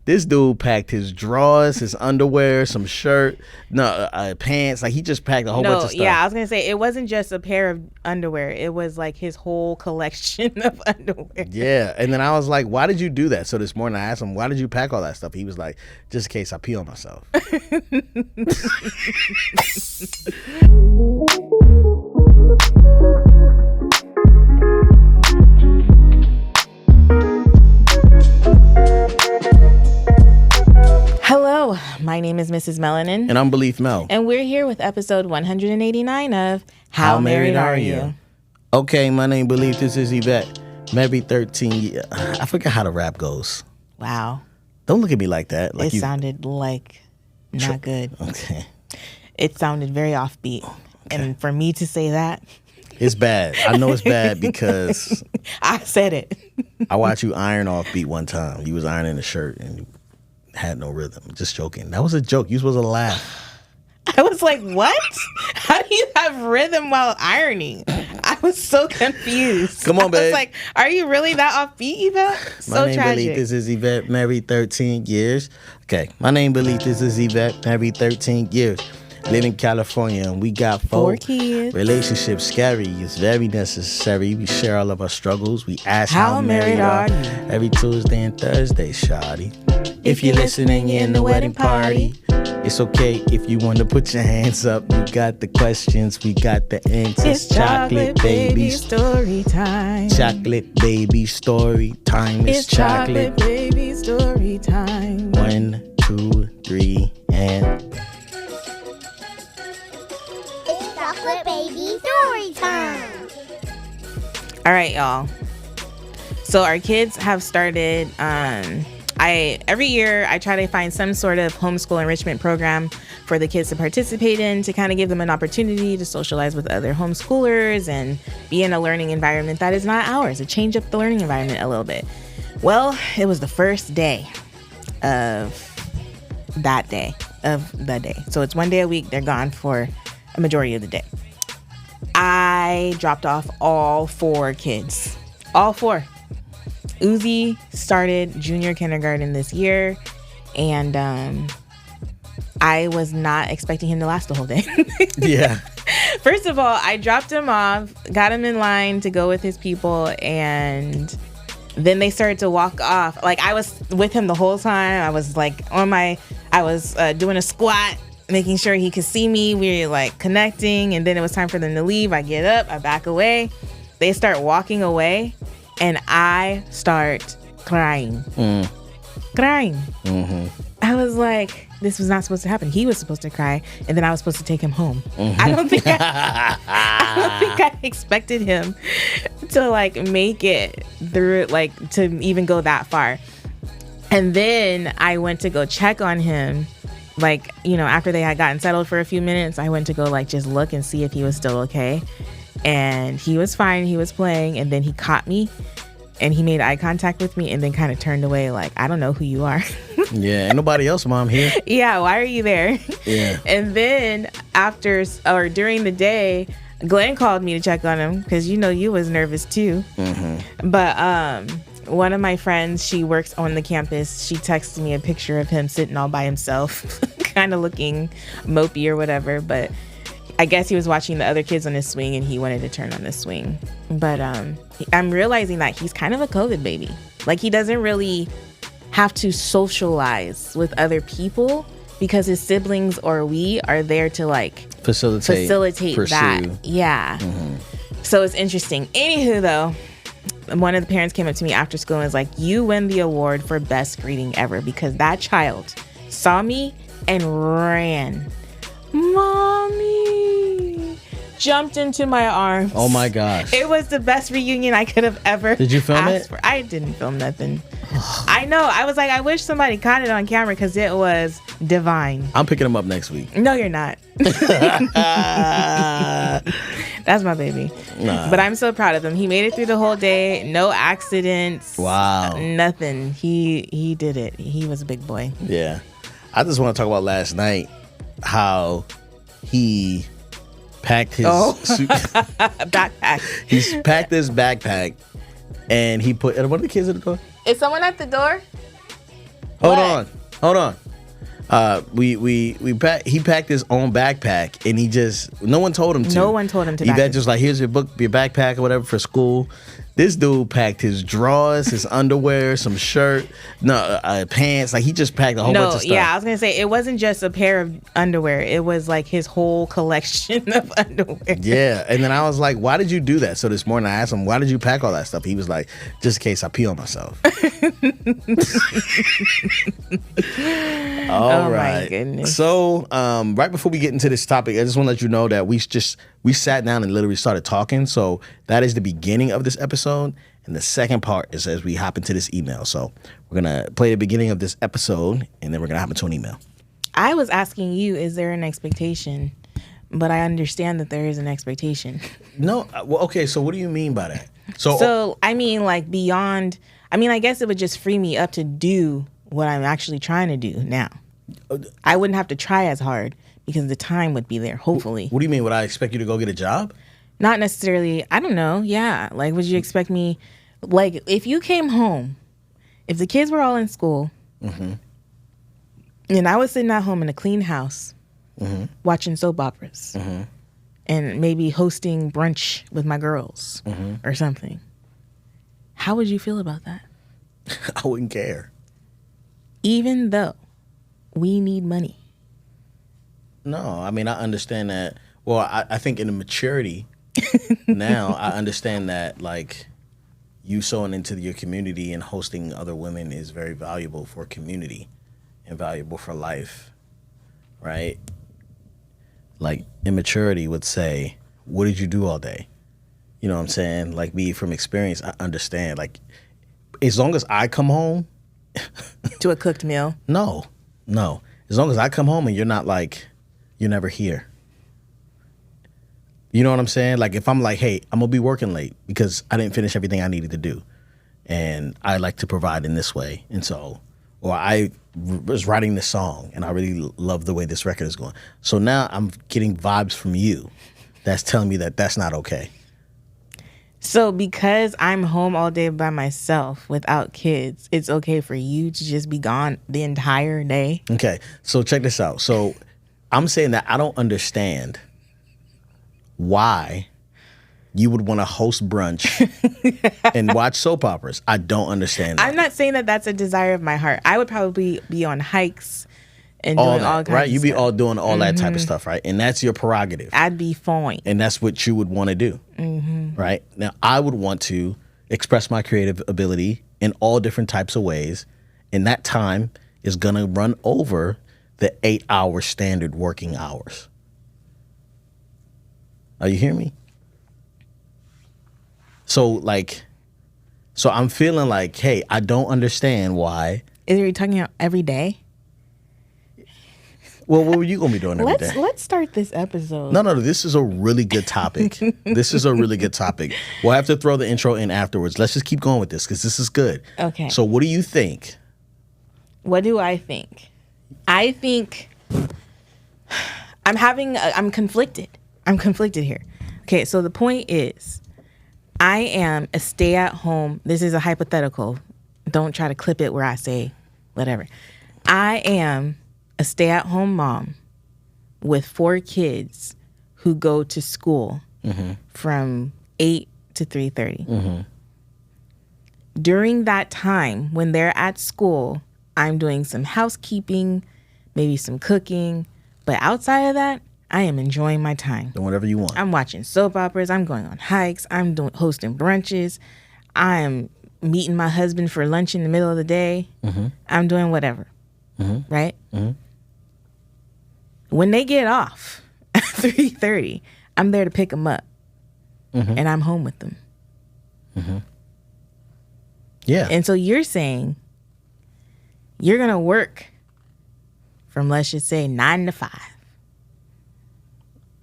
This dude packed his drawers, his underwear, some shirt, pants. Like he just packed a whole bunch of stuff. Yeah, I was gonna say it wasn't just a pair of underwear. It was like his whole collection of underwear. Yeah, and then I was like, "Why did you do that?" So this morning I asked him, "Why did you pack all that stuff?" He was like, "Just in case I pee on myself." Hello, my name is Mrs. Melanin. And I'm Belief Mel. And we're here with episode 189 of How Married Are You? Okay, my name Belief. This is Yvette. Married 13 years. I forgot how the rap goes. Wow. Don't look at me like that. Like it sounded like not good. Okay. It sounded very offbeat. Okay. And for me to say that. It's bad. I know it's bad because. I said it. I watched you iron offbeat one time. You was ironing a shirt and you had no rhythm. Just joking. That was a joke. You were supposed to laugh. I was like, what? How do you have rhythm while ironing? I was so confused. Come on, babe. I was like, are you really that offbeat, Yvette? My name Belief. This is Yvette, married 13 years. Okay. My name Belief. This is Yvette, married 13 years. Live in California and we got four kids. Relationships scary. It's very necessary. We share all of our struggles. We ask how married are you? Every Tuesday and Thursday, shawty. If you're listening, you're in the wedding party. It's okay if you want to put your hands up. You got the questions, we got the answers. It's chocolate baby story time. Chocolate baby story time. It's chocolate baby story time. 1, 2, 3, and... It's chocolate baby story time. All right, y'all. So our kids have started... every year I try to find some sort of homeschool enrichment program for the kids to participate in to kind of give them an opportunity to socialize with other homeschoolers and be in a learning environment that is not ours, to change up the learning environment a little bit. Well, it was the first day of the day. So it's one day a week. They're gone for a majority of the day. I dropped off all 4 kids. All 4. Uzi started junior kindergarten this year, and I was not expecting him to last the whole day. Yeah. First of all, I dropped him off, got him in line to go with his people, and then they started to walk off. Like, I was with him the whole time. I was like doing a squat, making sure he could see me. We were like connecting, and then it was time for them to leave. I get up, I back away. They start walking away. And I start crying. Crying. Mm-hmm. I was like, this was not supposed to happen. He was supposed to cry, and then I was supposed to take him home. Mm-hmm. I don't think I expected him to like make it through, like to even go that far. And then I went to go check on him. Like, after they had gotten settled for a few minutes, I went to go like just look and see if he was still okay. And he was fine. He was playing. And then he caught me and he made eye contact with me and then kind of turned away like, I don't know who you are. Yeah. Ain't nobody else, Mom, here. Yeah. Why are you there? Yeah. And then during the day, Glenn called me to check on him because, you was nervous too. Mm-hmm. But one of my friends, she works on the campus. She texted me a picture of him sitting all by himself, kind of looking mopey or whatever. But I guess he was watching the other kids on his swing and he wanted to turn on this swing. But I'm realizing that he's kind of a COVID baby. Like, he doesn't really have to socialize with other people because his siblings or we are there to like facilitate that. Yeah. Mm-hmm. So it's interesting. Anywho, though, one of the parents came up to me after school and was like, you win the award for best greeting ever, because that child saw me and ran. Mommy, jumped into my arms. Oh my gosh. It was the best reunion I could have ever Did you film asked it? For. I didn't film nothing. I know. I was like, I wish somebody caught it on camera because it was divine. I'm picking him up next week. No, you're not. That's my baby. Nah. But I'm so proud of him. He made it through the whole day. No accidents. Wow. Nothing. He did it. He was a big boy. Yeah. I just want to talk about last night, how he packed his backpack. He's packed his backpack and he put, what are the kids at the door? Is someone at the door? Hold on. He packed his own backpack, and no one told him to. No one told him to. Yvette just like, here's your backpack or whatever for school. This dude packed his drawers, his underwear, some shirt, pants. Like he just packed a whole bunch of stuff. Yeah, I was gonna say it wasn't just a pair of underwear. It was like his whole collection of underwear. Yeah, and then I was like, why did you do that? So this morning I asked him, why did you pack all that stuff? He was like, just in case I pee on myself. All right. My goodness. So right before we get into this topic, I just want to let you know that we sat down and literally started talking. So that is the beginning of this episode. And the second part is as we hop into this email. So we're going to play the beginning of this episode, and then we're going to hop into an email. I was asking you, is there an expectation? But I understand that there is an expectation. No. Well, okay. So what do you mean by that? So I mean, like beyond, I guess it would just free me up to do what I'm actually trying to do now. I wouldn't have to try as hard because the time would be there, hopefully. What do you mean? Would I expect you to go get a job? Not necessarily. I don't know. Yeah. Like, would you expect me, like, if you came home, if the kids were all in school, and I was sitting at home in a clean house, watching soap operas, and maybe hosting brunch with my girls or something, how would you feel about that? I wouldn't care. Even though we need money. No, I understand that. Well, I think in the maturity now, I understand that, like, you sewing into your community and hosting other women is very valuable for community and valuable for life, right? Like, immaturity would say, what did you do all day? You know what I'm saying? Like, me, from experience, I understand. Like, as long as I come home... to a cooked meal? No. As long as I come home and you're not like, you're never here. You know what I'm saying? Like if I'm like, hey, I'm going to be working late because I didn't finish everything I needed to do. And I like to provide in this way. And so, or I was writing this song and I really love the way this record is going. So now I'm getting vibes from you that's telling me that that's not okay. So because I'm home all day by myself without kids, it's okay for you to just be gone the entire day? Okay, so check this out. So I'm saying that I don't understand why you would want to host brunch and watch soap operas. I don't understand that. I'm not saying that that's a desire of my heart. I would probably be on hikes and doing all kinds of right? You'd be stuff. all doing all that type of stuff, right? And that's your prerogative. I'd be fine. And that's what you would want to do, right? Now, I would want to express my creative ability in all different types of ways, and that time is going to run over the 8-hour standard working hours. Are you hearing me? So I'm feeling like, hey, I don't understand why. Are you talking about every day? Well, what were you going to be doing every day? Let's start this episode. No, this is a really good topic. This is a really good topic. We'll have to throw the intro in afterwards. Let's just keep going with this because this is good. Okay. So what do you think? What do I think? I think I'm conflicted. I'm conflicted here. Okay, so the point is, I am a stay-at-home. This is a hypothetical. Don't try to clip it where I say whatever. I am a stay-at-home mom with 4 kids who go to school from 8 to 3:30. During that time, when they're at school, I'm doing some housekeeping, maybe some cooking. But outside of that, I am enjoying my time. Do whatever you want. I'm watching soap operas. I'm going on hikes. I'm hosting brunches. I am meeting my husband for lunch in the middle of the day. I'm doing whatever. Right? When they get off at 3:30, I'm there to pick them up. And I'm home with them. Yeah. And so you're saying you're going to work from, let's just say, 9 to 5.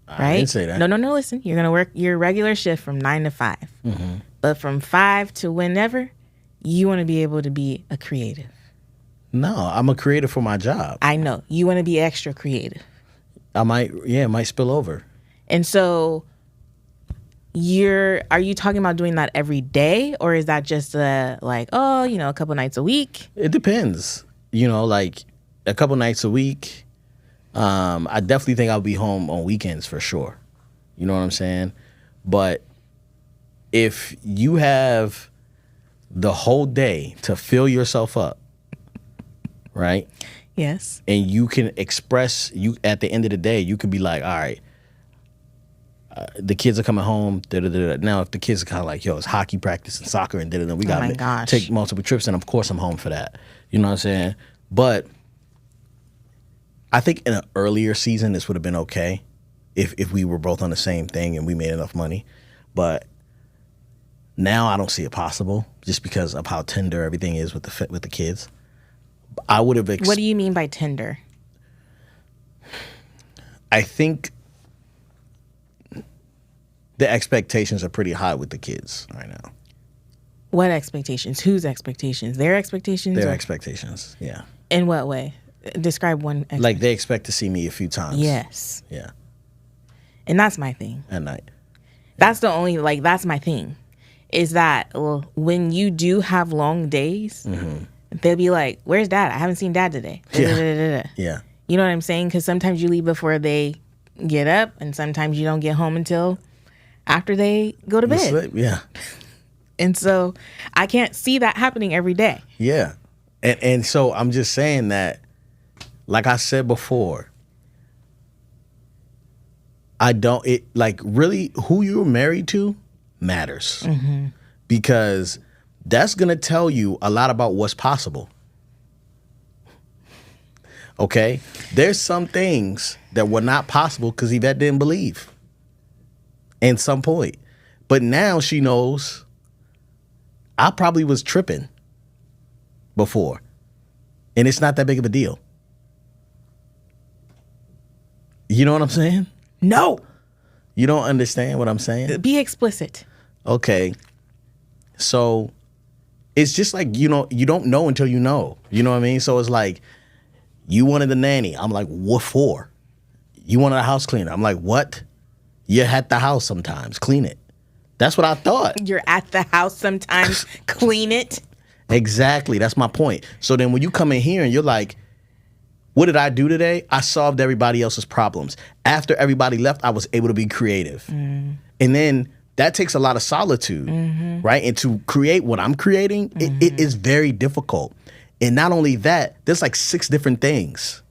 Right? I didn't say that. No, listen. You're going to work your regular shift from 9 to 5. But from 5 to whenever, you want to be able to be a creative. No, I'm a creative for my job. I know. You want to be extra creative. It might spill over. And so are you talking about doing that every day? Or is that just a couple nights a week? It depends. like a couple nights a week. I definitely think I'll be home on weekends for sure. You know what I'm saying? But if you have the whole day to fill yourself up, right? Yes. And you can express, you at the end of the day, you can be like, all right, the kids are coming home. Now, if the kids are kind of like, yo, it's hockey practice and soccer and we got to take multiple trips, and of course I'm home for that. You know what I'm saying? But I think in an earlier season, this would have been okay if we were both on the same thing and we made enough money. But now I don't see it possible just because of how tender everything is with the kids. I would have. What do you mean by tender? I think the expectations are pretty high with the kids right now. What expectations? Whose expectations? Their expectations? Their expectations, yeah. In what way? Describe one. Like they expect to see me a few times. Yes. Yeah. And that's my thing. At night. That's the only, that's my thing. Is that, when you do have long days, they'll be like, where's dad? I haven't seen dad today. Yeah. Yeah. You know what I'm saying? Because sometimes you leave before they get up, and sometimes you don't get home until after they go to bed. Sleep. Yeah. And so I can't see that happening every day. Yeah. And so I'm just saying that, like I said before, really who you're married to matters. Because that's going to tell you a lot about what's possible. Okay? There's some things that were not possible because Yvette didn't believe at some point. But now she knows I probably was tripping before. And it's not that big of a deal. You know what I'm saying? No. You don't understand what I'm saying? Be explicit. Okay. So it's just like, you don't know until you know. You know what I mean? So it's like, you wanted the nanny. I'm like, what for? You wanted a house cleaner. I'm like, what? You're at the house sometimes. Clean it. That's what I thought. You're at the house sometimes. Clean it. Exactly. That's my point. So then when you come in here and you're like, what did I do today? I solved everybody else's problems. After everybody left, I was able to be creative. And then that takes a lot of solitude, right? And to create what I'm creating, it is very difficult. And not only that, there's like 6 different things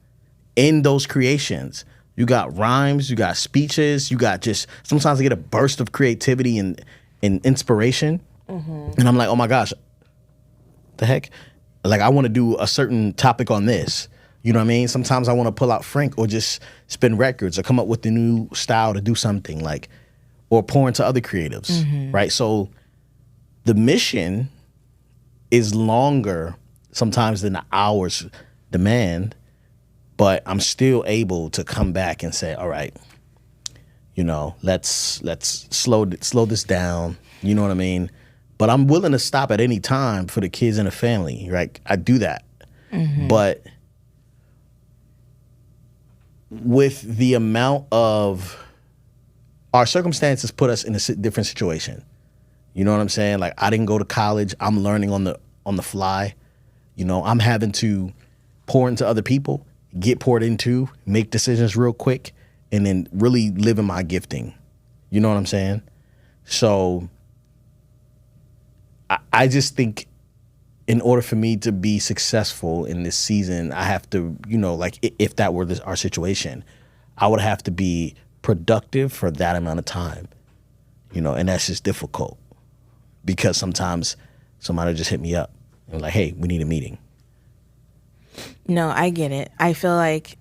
in those creations. You got rhymes, you got speeches, you got just, sometimes I get a burst of creativity and inspiration. And I'm like, oh my gosh, the heck? Like I want to do a certain topic on this. You know what I mean? Sometimes I want to pull out Frank or just spin records or come up with the new style to do something like, or pour into other creatives, right? So the mission is longer sometimes than the hours demand, but I'm still able to come back and say, all right, let's slow this down. You know what I mean? But I'm willing to stop at any time for the kids and the family, right? I do that. But with the amount of our circumstances put us in a different situation. You know what I'm saying? Like I didn't go to college. I'm learning on the fly. I'm having to pour into other people, get poured into, make decisions real quick, and then really live in my gifting. You know what I'm saying? So I just think in order for me to be successful in this season, I have to, like if that were our situation, I would have to be productive for that amount of time, and that's just difficult because sometimes somebody just hit me up and like, hey, we need a meeting. No, I get it. I feel like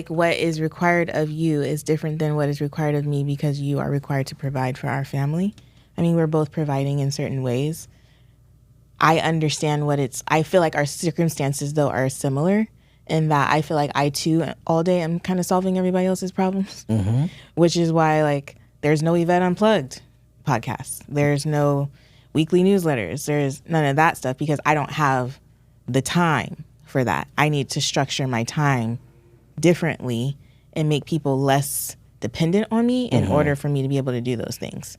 what is required of you is different than what is required of me because you are required to provide for our family. I mean, we're both providing in certain ways. I understand I feel like our circumstances, though, are similar in that I feel like I, too, all day am kind of solving everybody else's problems, which is why, there's no Yvette Unplugged podcast. There's no weekly newsletters. There's none of that stuff because I don't have the time for that. I need to structure my time differently and make people less dependent on me in order for me to be able to do those things.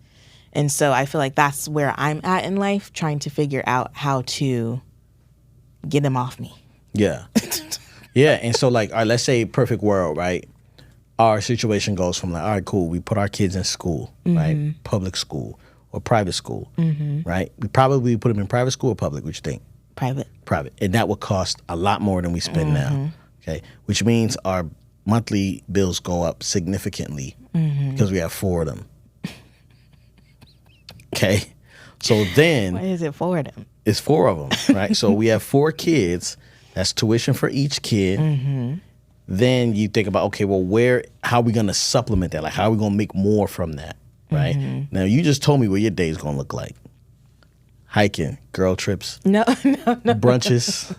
And so I feel like that's where I'm at in life, trying to figure out how to get him off me. Yeah. Yeah. And so like, all right, let's say perfect world, right? Our situation goes from like, all right, cool. We put our kids in school, right? Public school or private school, right? We probably put them in private school or public. What you think? Private. Private. And that would cost a lot more than we spend now. Okay. Which means our monthly bills go up significantly because we have 4 of them. Okay. So then. What is it for them? It's 4 of them, right? So we have 4 kids. That's tuition for each kid. Then you think about, okay, well, how are we going to supplement that? Like, how are we going to make more from that, right? Now, you just told me what your day is going to look like. Hiking, girl trips. No. Brunches,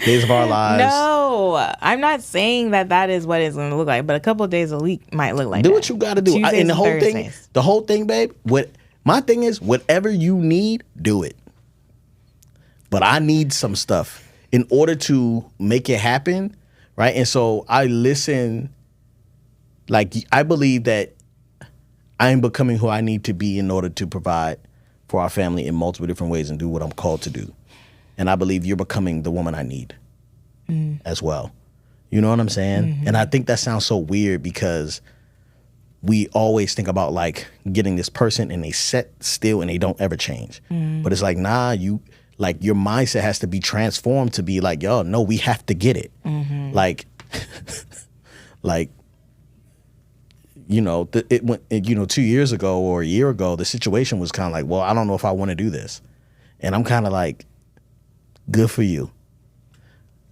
days of our lives. No, I'm not saying that is what it's going to look like, but a couple of days a week might look like Do that. what you got to do. Tuesdays And Thursdays. the whole thing, babe, my thing is, whatever you need, do it. But I need some stuff in order to make it happen. Right. And so I listen, like, I believe that I'm becoming who I need to be in order to provide for our family in multiple different ways and do what I'm called to do. And I believe you're becoming the woman I need as well. You know what I'm saying? And I think that sounds so weird because we always think about like getting this person and they set still and they don't ever change. But it's like, nah, like your mindset has to be transformed to be like, yo, no, we have to get it. Like, like, you know, it went, you know, 2 years ago or a year ago, the situation was kind of like, well, I don't know if I want to do this. And I'm kind of like, good for you.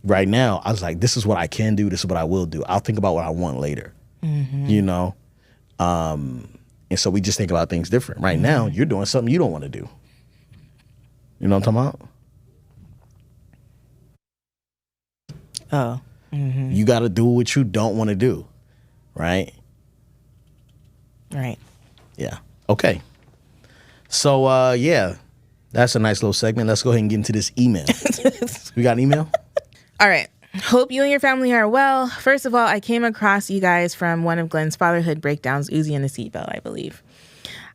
Right now, I was like, this is what I can do. This is what I will do. I'll think about what I want later, you know? And so we just think about things different. Right now, you're doing something you don't want to do. You know what I'm talking about? Oh. You got to do what you don't want to do, right? Right. Yeah. Okay. So, yeah, that's a nice little segment. Let's go ahead and get into this email. We got an email? All right. Hope you and your family are well. First of all, I came across you guys from one of Glenn's fatherhood breakdowns, Uzi and the Seatbelt, I believe.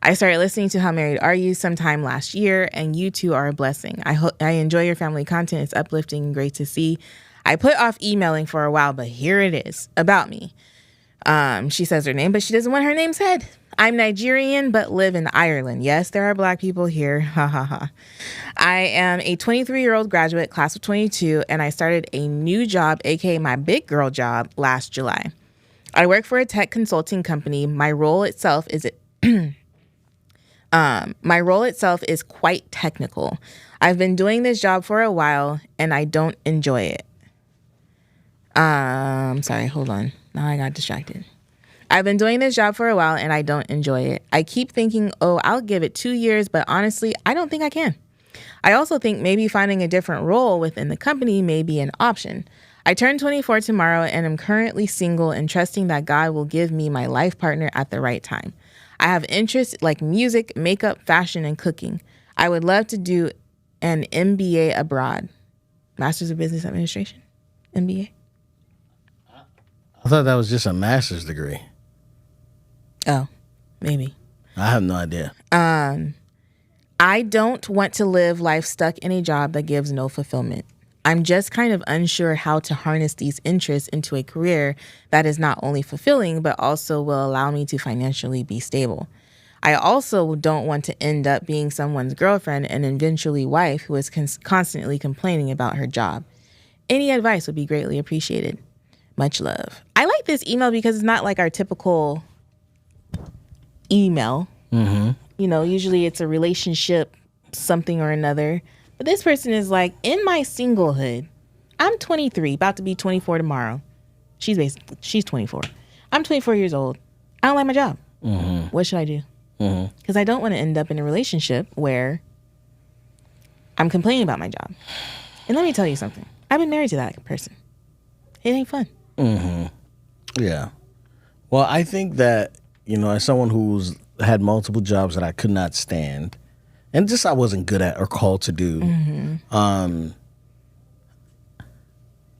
I started listening to How Married Are You sometime last year, and you two are a blessing. I enjoy your family content. It's uplifting and great to see. I put off emailing for a while, but here it is, about me. She says her name, but she doesn't want her name said. I'm Nigerian, but live in Ireland. Yes, there are Black people here. Ha ha ha. I am a 23-year-old graduate, class of 22, and I started a new job, aka my big girl job, last July. I work for a tech consulting company. My role itself is quite technical. I've been doing this job for a while, and I don't enjoy it. Sorry, hold on. Now I got distracted. I've been doing this job for a while, and I don't enjoy it. I keep thinking, oh, I'll give it 2 years, but honestly, I don't think I can. I also think maybe finding a different role within the company may be an option. I turn 24 tomorrow, and am currently single and trusting that God will give me my life partner at the right time. I have interests like music, makeup, fashion, and cooking. I would love to do an MBA abroad. Master's of Business Administration? MBA? I thought that was just a master's degree. Oh, maybe. I have no idea. I don't want to live life stuck in a job that gives no fulfillment. I'm just kind of unsure how to harness these interests into a career that is not only fulfilling, but also will allow me to financially be stable. I also don't want to end up being someone's girlfriend and eventually wife who is constantly complaining about her job. Any advice would be greatly appreciated. Much love. I like this email because it's not like our typical email. You know, usually it's a relationship, something or another. But this person is like, in my singlehood, I'm 23, about to be 24 tomorrow. She's 24. I'm 24 years old. I don't like my job. What should I do? Because I don't want to end up in a relationship where I'm complaining about my job. And let me tell you something. I've been married to that person. It ain't fun. Yeah. Well, I think that, you know, as someone who's had multiple jobs that I could not stand, and just I wasn't good at or called to do,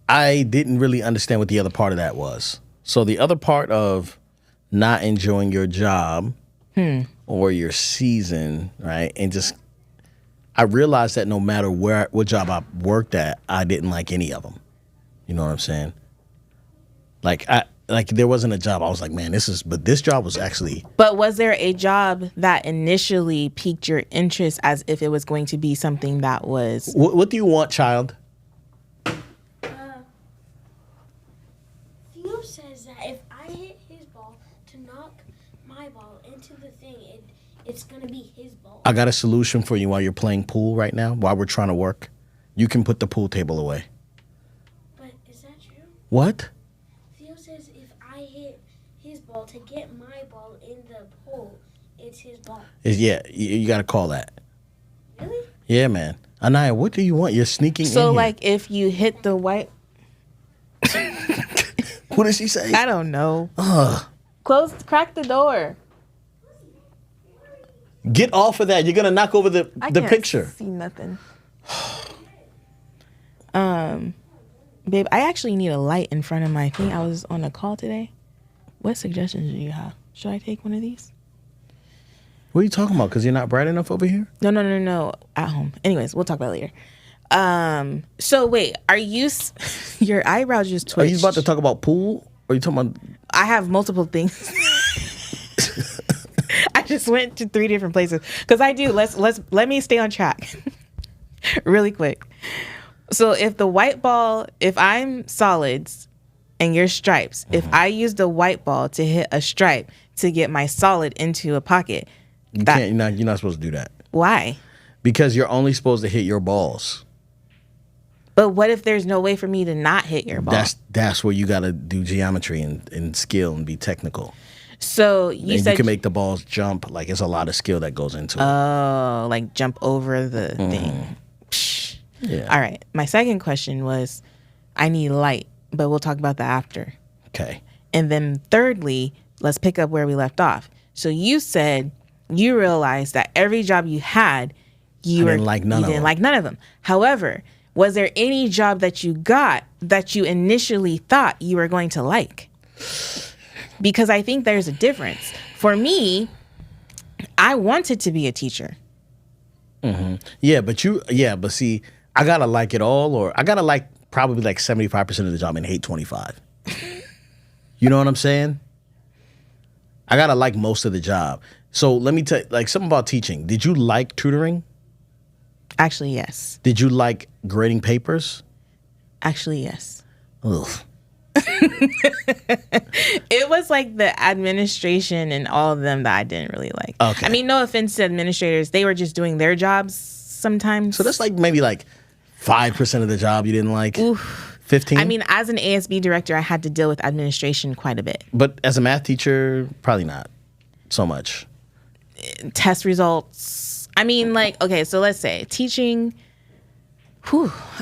I didn't really understand what the other part of that was. So the other part of not enjoying your job or your season, right, and just, I realized that no matter what job I worked at, I didn't like any of them. You know what I'm saying? Like there wasn't a job I was like, man, but this job was actually. But was there a job that initially piqued your interest as if it was going to be something that was? What do you want, child? Theo says that if I hit his ball to knock my ball into the thing, it's gonna be his ball. I got a solution for you while you're playing pool right now. While we're trying to work, you can put the pool table away. But is that true? What? Theo says if I hit his ball to get my ball in the pool, it's his ball. Yeah, you got to call that. Really? Yeah, man. Anaya, what do you want? You're sneaking in So here. like if you hit the white. What did she say? I don't know. Crack the door. Get off of that. You're gonna knock over the I can't picture. see nothing. Babe, I actually need a light in front of my thing. I was on a call today. What suggestions do you have? Should I take one of these? What are you talking about? Because you're not bright enough over here? No. At home. Anyways, we'll talk about it later. So wait, are you? Your eyebrows just twitched. Are you about to talk about pool? Or are you talking about? I have multiple things. I just went to 3 different places because I do. Let me stay on track, really quick. So if I'm solids and you're stripes, if I use the white ball to hit a stripe to get my solid into a pocket, You can't. You're not supposed to do that. Why? Because you're only supposed to hit your balls. But what if there's no way for me to not hit your ball? That's where you got to do geometry and skill and be technical. So you said you can make the balls jump. Like it's a lot of skill that goes into it. Oh, like jump over the thing. Psh. Yeah. All right. My second question was, I need light, but we'll talk about that after. Okay. And then thirdly, let's pick up where we left off. So you said you realized that every job you had, you didn't like none of them. However, was there any job that you got that you initially thought you were going to like? Because I think there's a difference. For me, I wanted to be a teacher. Mm-hmm. But see, I gotta like it all, or I gotta like probably like 75% of the job and hate 25. You know what I'm saying? I gotta like most of the job. So let me tell you, like something about teaching. Did you like tutoring? Actually, yes. Did you like grading papers? Actually, yes. Ugh. It was like the administration and all of them that I didn't really like. Okay. I mean, no offense to administrators. They were just doing their jobs sometimes. So that's like maybe like 5% of the job you didn't like. Oof. 15? I mean, as an ASB director, I had to deal with administration quite a bit. But as a math teacher, probably not so much. Test results. I mean, like, okay, so let's say teaching,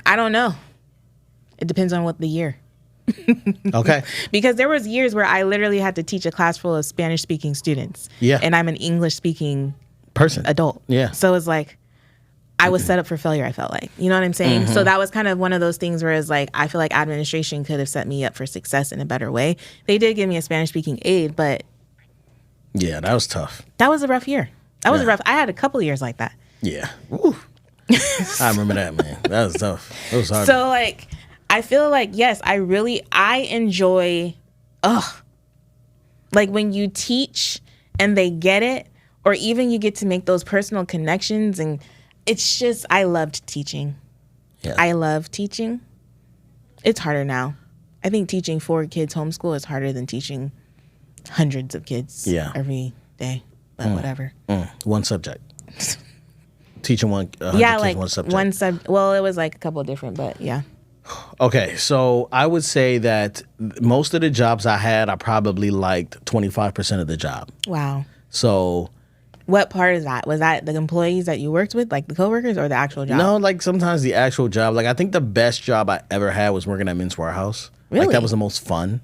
I don't know. It depends on what the year. Okay. Because there was years where I literally had to teach a class full of Spanish-speaking students. Yeah. And I'm an English-speaking person adult. Yeah. So it's like I was set up for failure, I felt like. You know what I'm saying? Mm-hmm. So that was kind of one of those things where it's like I feel like administration could have set me up for success in a better way. They did give me a Spanish-speaking aide, but yeah, that was tough. that was a rough year. I had a couple of years like that. Yeah. Woo. I remember that, man. That was tough. That was hard. So like I feel like, yes, I enjoy, like when you teach and they get it, or even you get to make those personal connections. And it's just, I loved teaching. Yeah. I love teaching. It's harder now. I think teaching 4 kids homeschool is harder than teaching hundreds of kids every day, but whatever. One subject. Teaching one, like one subject. Well, it was like a couple of different, but yeah. Okay, so I would say that most of the jobs I had, I probably liked 25% of the job. Wow. So what part is that? Was that the employees that you worked with, like the coworkers, or the actual job? no, like sometimes the actual job. Like I think the best job I ever had was working at Men's Warehouse. Really? Like that was the most fun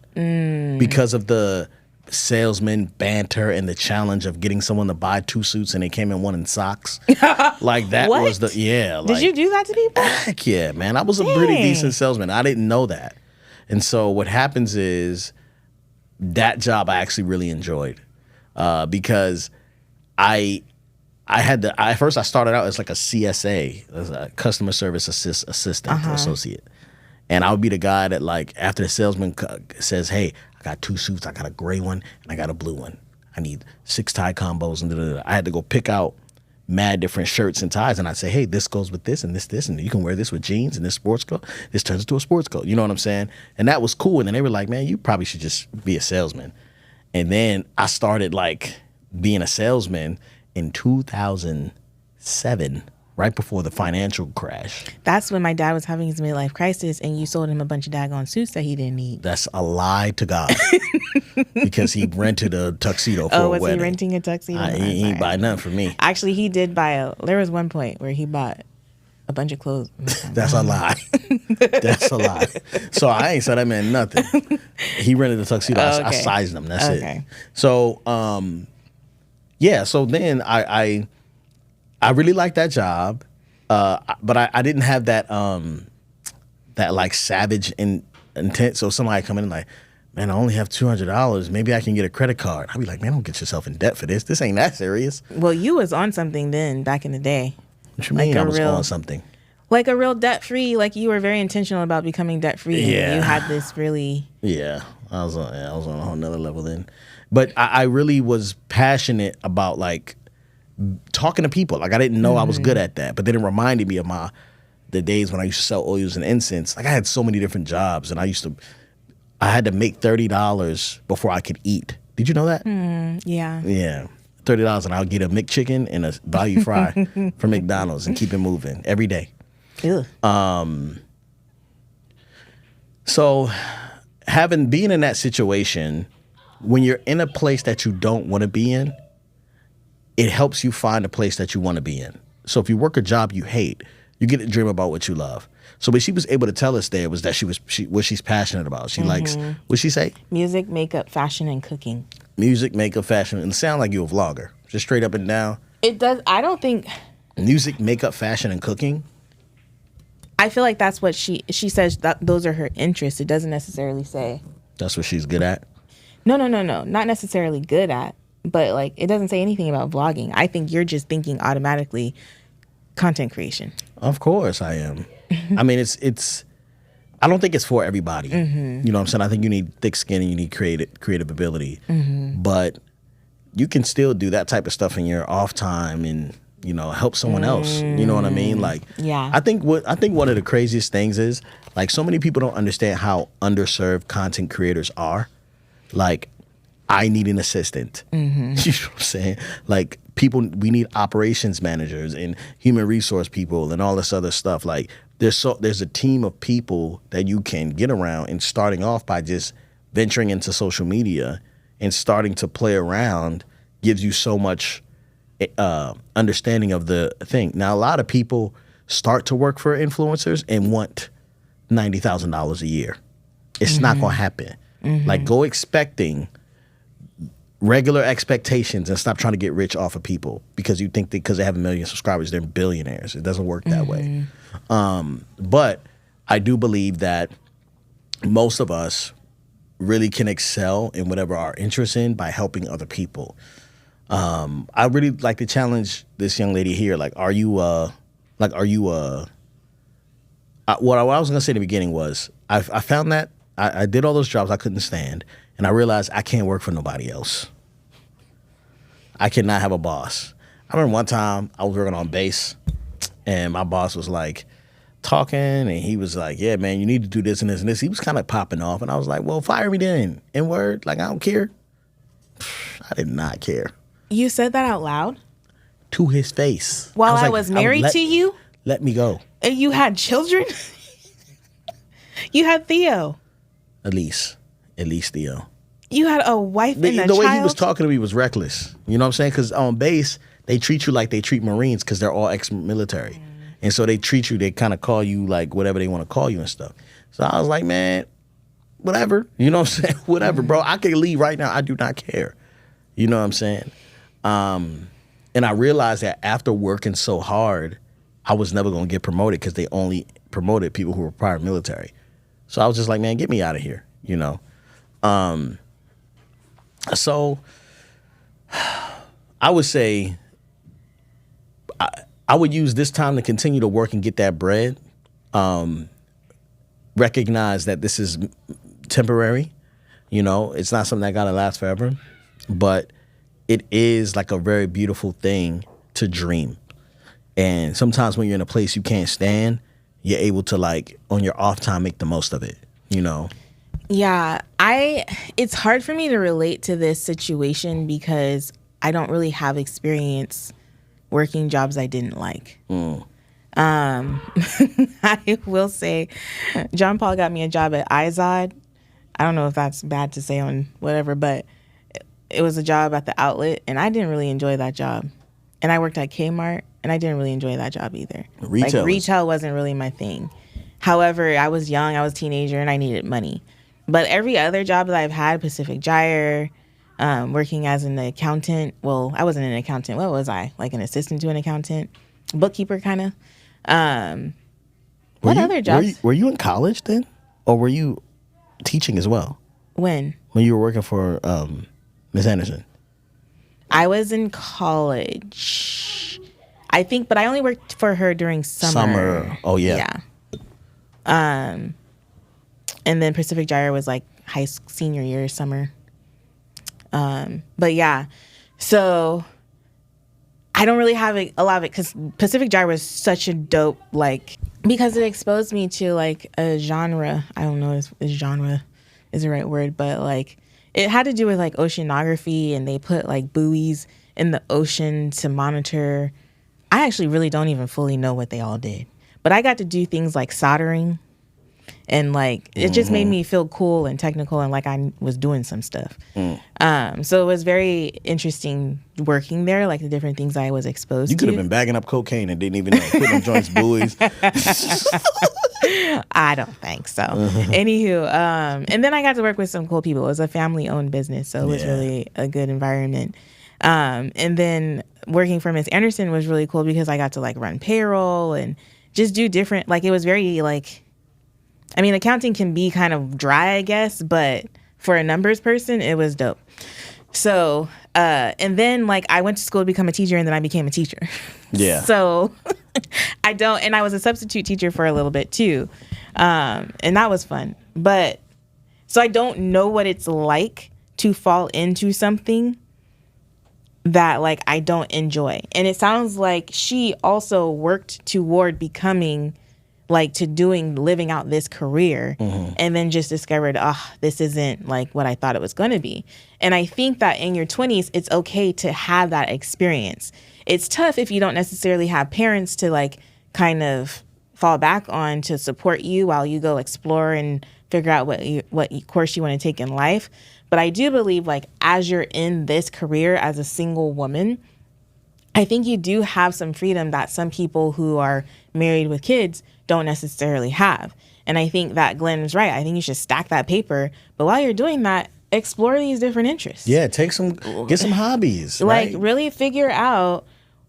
because of the salesman banter and the challenge of getting someone to buy 2 suits and they came in one in socks. Like that What? was the Like, Did you do that to people? Heck yeah, man. I was a pretty decent salesman. I didn't know that. And so what happens is that job I actually really enjoyed because I at first I started out as like a CSA, as a customer service assistant associate. And I would be the guy that, like, after the salesman says, hey, I got 2 suits, I got a gray one and I got a blue one. I need 6 tie combos and da-da-da. I had to go pick out mad different shirts and ties, and I'd say, hey, this goes with this and this, and you can wear this with jeans and this sports coat. This turns into a sports coat. You know what I'm saying? And that was cool. And then they were like, man, you probably should just be a salesman. And then I started, like, being a salesman in 2007, right before the financial crash. That's when my dad was having his midlife crisis, and you sold him a bunch of daggone suits that he didn't need. That's a lie to God. Because he rented a tuxedo for a wedding. Oh, was he renting a tuxedo? He ain't buy nothing for me. Actually, he did buy there was one point where he bought a bunch of clothes. That's a lie. That's a lie. So I ain't said that man nothing. He rented a tuxedo. Okay. I sized him. That's it. So, yeah. So then I really liked that job, but I didn't have that like savage intent. So somebody come in and like, man, I only have $200. Maybe I can get a credit card. I'd be like, man, don't get yourself in debt for this. This ain't that serious. Well, you was on something then back in the day. What you mean I was on something? Like a real debt-free, like you were very intentional about becoming debt-free. Yeah. You had this really... Yeah, I was on a whole nother level then. But I really was passionate about, like, talking to people. Like, I didn't know I was good at that. But then it reminded me of the days when I used to sell oils and incense. Like, I had so many different jobs, and I had to make $30 before I could eat. Did you know that? Yeah. Yeah. $30, and I'll get a McChicken and a value fry from McDonald's and keep it moving every day. Ew. So being in that situation, when you're in a place that you don't want to be in, it helps you find a place that you want to be in. So if you work a job you hate, you get to dream about what you love. So what she was able to tell us there was that what she's passionate about. She likes, what'd she say? Music, makeup, fashion, and cooking. Music, makeup, fashion. And it sounds like you're a vlogger. Just straight up and down. It does. I don't think. Music, makeup, fashion, and cooking? I feel like that's what she says that those are her interests. It doesn't necessarily say. That's what she's good at? No. Not necessarily good at. But like it doesn't say anything about vlogging. I think you're just thinking automatically content creation. Of course I am. I mean, it's. I don't think it's for everybody. You know what I'm saying? I think you need thick skin and you need creative ability. But you can still do that type of stuff in your off time and help someone else. You know what I mean? Like, yeah. I think one of the craziest things is like so many people don't understand how underserved content creators are. Like, I need an assistant. You know what I'm saying? Like, we need operations managers and human resource people and all this other stuff. Like, there's a team of people that you can get around, and starting off by just venturing into social media and starting to play around gives you so much understanding of the thing. Now, a lot of people start to work for influencers and want $90,000 a year. It's not going to happen. Like, go expecting regular expectations and stop trying to get rich off of people because you think because they have 1 million subscribers, they're billionaires. It doesn't work that way. But I do believe that most of us really can excel in whatever our interest in by helping other people. I really like to challenge this young lady here. Like, what I was going to say in the beginning was I found that I did all those jobs I couldn't stand, and I realized I can't work for nobody else. I cannot have a boss. I remember one time I was working on bass, and my boss was like talking, and he was like, yeah, man, you need to do this and this and this. He was kind of popping off, and I was like, well, fire me then. N-word, like, I don't care. I did not care. You said that out loud? To his face. While I was married to you? Let me go. And you had children? You had Theo. At least Theo. You had a wife and a child? The way he was talking to me was reckless. You know what I'm saying? Because on base, they treat you like they treat Marines because they're all ex-military. And so they kind of call you like whatever they want to call you and stuff. So I was like, man, whatever. You know what I'm saying? Whatever, bro. I can leave right now. I do not care. You know what I'm saying? And I realized that after working so hard, I was never going to get promoted because they only promoted people who were prior military. So I was just like, man, get me out of here, So I would say I would use this time to continue to work and get that bread. Recognize that this is temporary. You know, it's not something that gotta last forever, but it is like a very beautiful thing to dream. And sometimes when you're in a place you can't stand, you're able to, like, on your off time, make the most of it, you know? Yeah, it's hard for me to relate to this situation because I don't really have experience working jobs I didn't like. I will say John Paul got me a job at Izod. I don't know if that's bad to say on whatever, but it was a job at the outlet, and I didn't really enjoy that job. And I worked at Kmart, and I didn't really enjoy that job either. Retail wasn't really my thing. However, I was young, I was a teenager, and I needed money. But every other job that I've had, Pacific Gyre, working as an accountant. Well, I wasn't an accountant. What was I? Like an assistant to an accountant? Bookkeeper, kind of. Other jobs? Were you in college then? Or were you teaching as well? When? When you were working for Miss Anderson? I was in college, I think, but I only worked for her during summer. Oh, yeah. Yeah. And then Pacific Gyre was like senior year, summer. But yeah, so I don't really have a lot of it because Pacific Gyre was such a dope, like, because it exposed me to like a genre. I don't know if genre is the right word, but like it had to do with like oceanography, and they put like buoys in the ocean to monitor. I actually really don't even fully know what they all did, but I got to do things like soldering. And like it just made me feel cool and technical and like I was doing some stuff. So it was very interesting working there, like the different things I was exposed to. You could have been bagging up cocaine and didn't even know. Putting on joints, buoys. I don't think so. Anywho, and then I got to work with some cool people. It was a family-owned business, so it was really a good environment. And then working for Miss Anderson was really cool because I got to like run payroll and just do different. Like it was very like. I mean, accounting can be kind of dry, I guess, but for a numbers person, it was dope. So, and then like I went to school to become a teacher, and then I became a teacher. Yeah. So and I was a substitute teacher for a little bit too. And that was fun. But so I don't know what it's like to fall into something that like I don't enjoy. And it sounds like she also worked toward becoming like to living out this career, and then just discovered, this isn't like what I thought it was going to be. And I think that in your 20s, it's okay to have that experience. It's tough if you don't necessarily have parents to like kind of fall back on to support you while you go explore and figure out what course you want to take in life. But I do believe like as you're in this career as a single woman, I think you do have some freedom that some people who are married with kids don't necessarily have. And I think that Glenn is right. I think you should stack that paper. But while you're doing that, explore these different interests. Yeah, get some hobbies. Like right? really figure out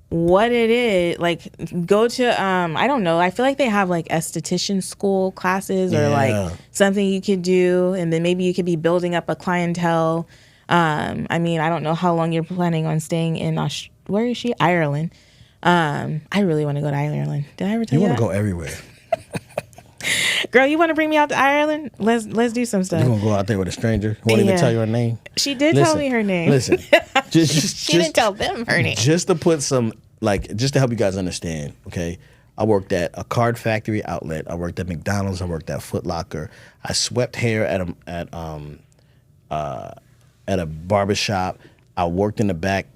what it is. Like go to, I don't know. I feel like they have like esthetician school classes or like something you could do. And then maybe you could be building up a clientele. I mean, I don't know how long you're planning on staying in where is she? Ireland. I really want to go to Ireland. Did I ever tell you want that? to go everywhere. Girl, you want to bring me out to Ireland? Let's do some stuff. You gonna go out there with a stranger? Won't even tell you her name? She did tell me her name. Listen, she didn't tell them her name. Just to put some, like, just to help you guys understand, okay? I worked at a card factory outlet. I worked at McDonald's. I worked at Foot Locker. I swept hair at a barbershop. I worked in the back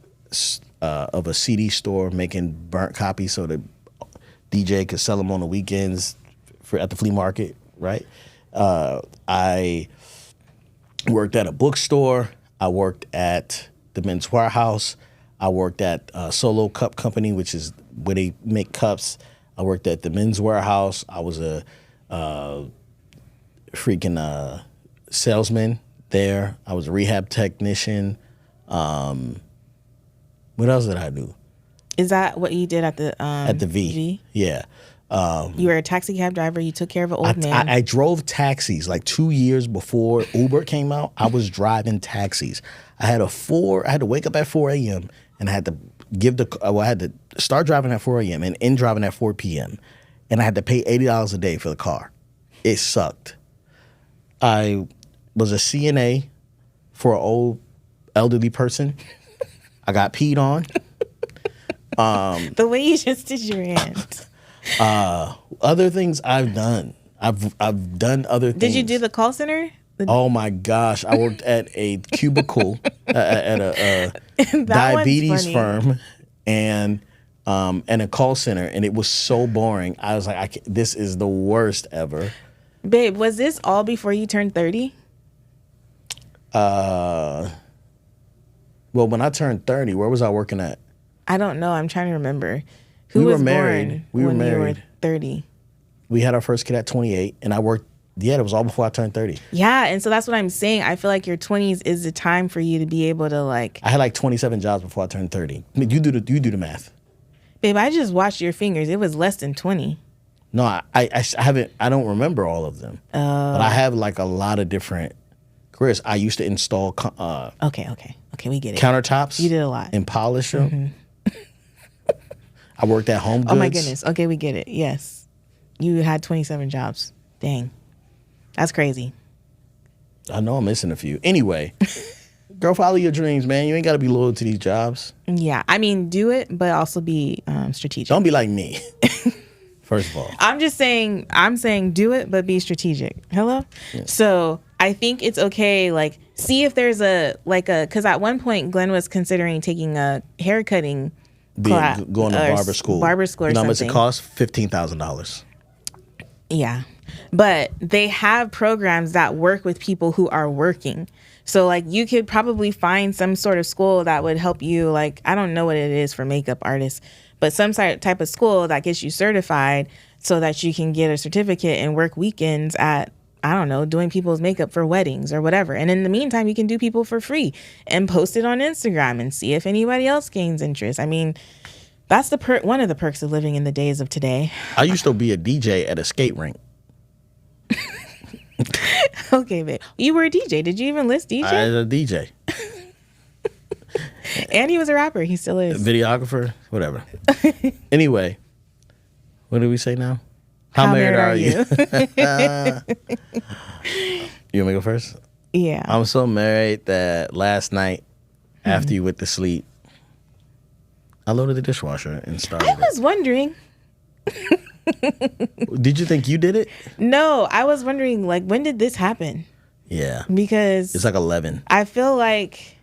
of a CD store making burnt copies so the DJ could sell them on the weekends at the flea market, right? I worked at a bookstore. I worked at the Men's Warehouse. I worked at Solo Cup Company, which is where they make cups. I worked at the Men's Warehouse. I was a freaking salesman there. I was a rehab technician. What else did I do? Is that what you did at the V? Yeah. You were a taxi cab driver. You took care of an old man. I drove taxis like 2 years before Uber came out. I was driving taxis. I had to wake up at 4 a.m. and I had to I had to start driving at 4 a.m. and end driving at 4 p.m. And I had to pay $80 a day for the car. It sucked. I was a CNA for an old elderly person. I got peed on. The way you just did your hand. Other things I've done. I've done other things. Did you do the call center? Oh my gosh! I worked at a cubicle at a diabetes firm and a call center, and it was so boring. I was like, this is the worst ever. Babe, was this all before you turned 30? Well, when I turned 30, where was I working at? I don't know. I'm trying to remember. Who we was were married. born We were when married. you were 30? We had our first kid at 28, and I worked. Yeah, it was all before I turned 30. Yeah, and so that's what I'm saying. I feel like your 20s is the time for you to be able to like. I had like 27 jobs before I turned 30. I mean, you do the math. Babe, I just watched your fingers. It was less than 20. No, I haven't. I don't remember all of them. But I have like a lot of different careers. I used to install. Okay, we get it. Countertops. You did a lot. And polish them. I worked at Home Goods. Oh my goodness. Okay, we get it. Yes, you had 27 jobs. Dang, that's crazy. I know I'm missing a few. Anyway, girl, follow your dreams, man. You ain't got to be loyal to these jobs. Yeah, I mean, do it, but also be strategic. Don't be like me. First of all, I'm saying do it, but be strategic. Hello? Yeah. So I think it's okay, like, see if there's because at one point Glenn was considering taking a haircutting class. Going to barber school. Barber school or something. You know how much something. it costs? $15,000. Yeah. But they have programs that work with people who are working. So, like, you could probably find some sort of school that would help you, like, I don't know what it is for makeup artists, but some type of school that gets you certified so that you can get a certificate and work weekends at, I don't know, doing people's makeup for weddings or whatever. And in the meantime, you can do people for free and post it on Instagram and see if anybody else gains interest. I mean, that's one of the perks of living in the days of today. I used to be a DJ at a skate rink. Okay, babe. You were a DJ. Did you even list DJ? I was a DJ. And he was a rapper. He still is. Videographer, whatever. Anyway, what do we say now? How married are you? You want me to go first? Yeah. I'm so married that last night, after you went to sleep, I loaded the dishwasher and started. I was wondering. Did you think you did it? No, I was wondering, like, when did this happen? Yeah. Because it's like 11. I feel like,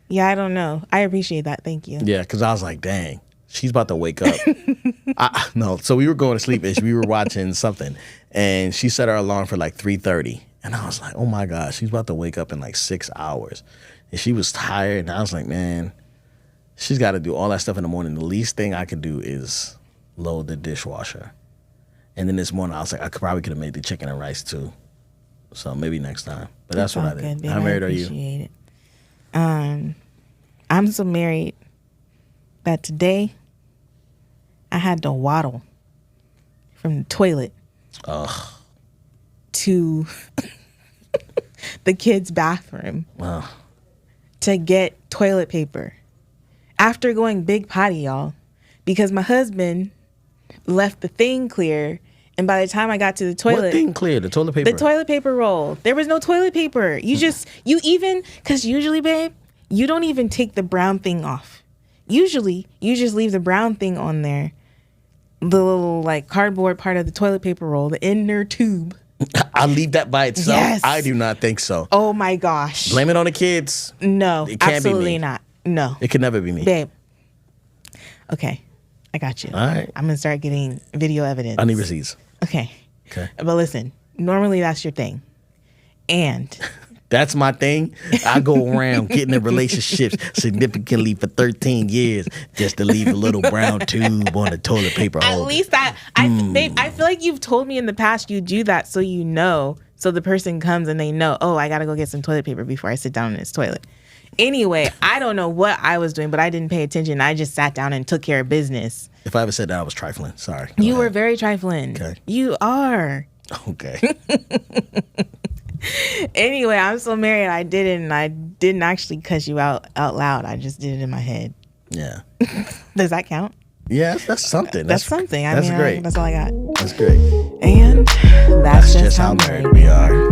yeah, I don't know. I appreciate that. Thank you. Yeah, because I was like, dang, she's about to wake up. No, so we were going to sleep and we were watching something, and she set her alarm for like 3:30. And I was like, oh my gosh, she's about to wake up in like 6 hours. And she was tired, and I was like, man, she's got to do all that stuff in the morning. The least thing I could do is load the dishwasher. And then this morning I was like, I probably could have made the chicken and rice too. So maybe next time. But that's what I did. How married are you? I'm so married that today I had to waddle from the toilet to the kids' bathroom to get toilet paper. After going big potty, y'all, because my husband left the thing clear, and by the time I got to the toilet... What thing clear? The toilet paper? The toilet paper roll. There was no toilet paper. Because usually, babe, you don't even take the brown thing off. Usually, you just leave the brown thing on there, the little, like, cardboard part of the toilet paper roll, the inner tube. I'll leave that by itself? Yes. I do not think so. Oh, my gosh. Blame it on the kids. No, it can't absolutely be me. not. No. It could never be me. Babe. Okay. I got you. All right. I'm going to start getting video evidence. I need receipts. Okay. But listen, normally that's your thing. And that's my thing. I go around getting in relationships significantly for 13 years just to leave a little brown tube on the toilet paper holder. At least babe, I feel like you've told me in the past you do that so you know, so the person comes and they know, oh, I got to go get some toilet paper before I sit down in this toilet. Anyway, I don't know what I was doing, but I didn't pay attention. I just sat down and took care of business. If I ever said that, I was trifling. Sorry. You were very trifling. Okay. You are. Okay. Anyway, I'm so married. I didn't actually cuss you out loud. I just did it in my head. Yeah. Does that count? Yeah, that's something. That's something. That's great. That's all I got. That's great. And that's just how married we are.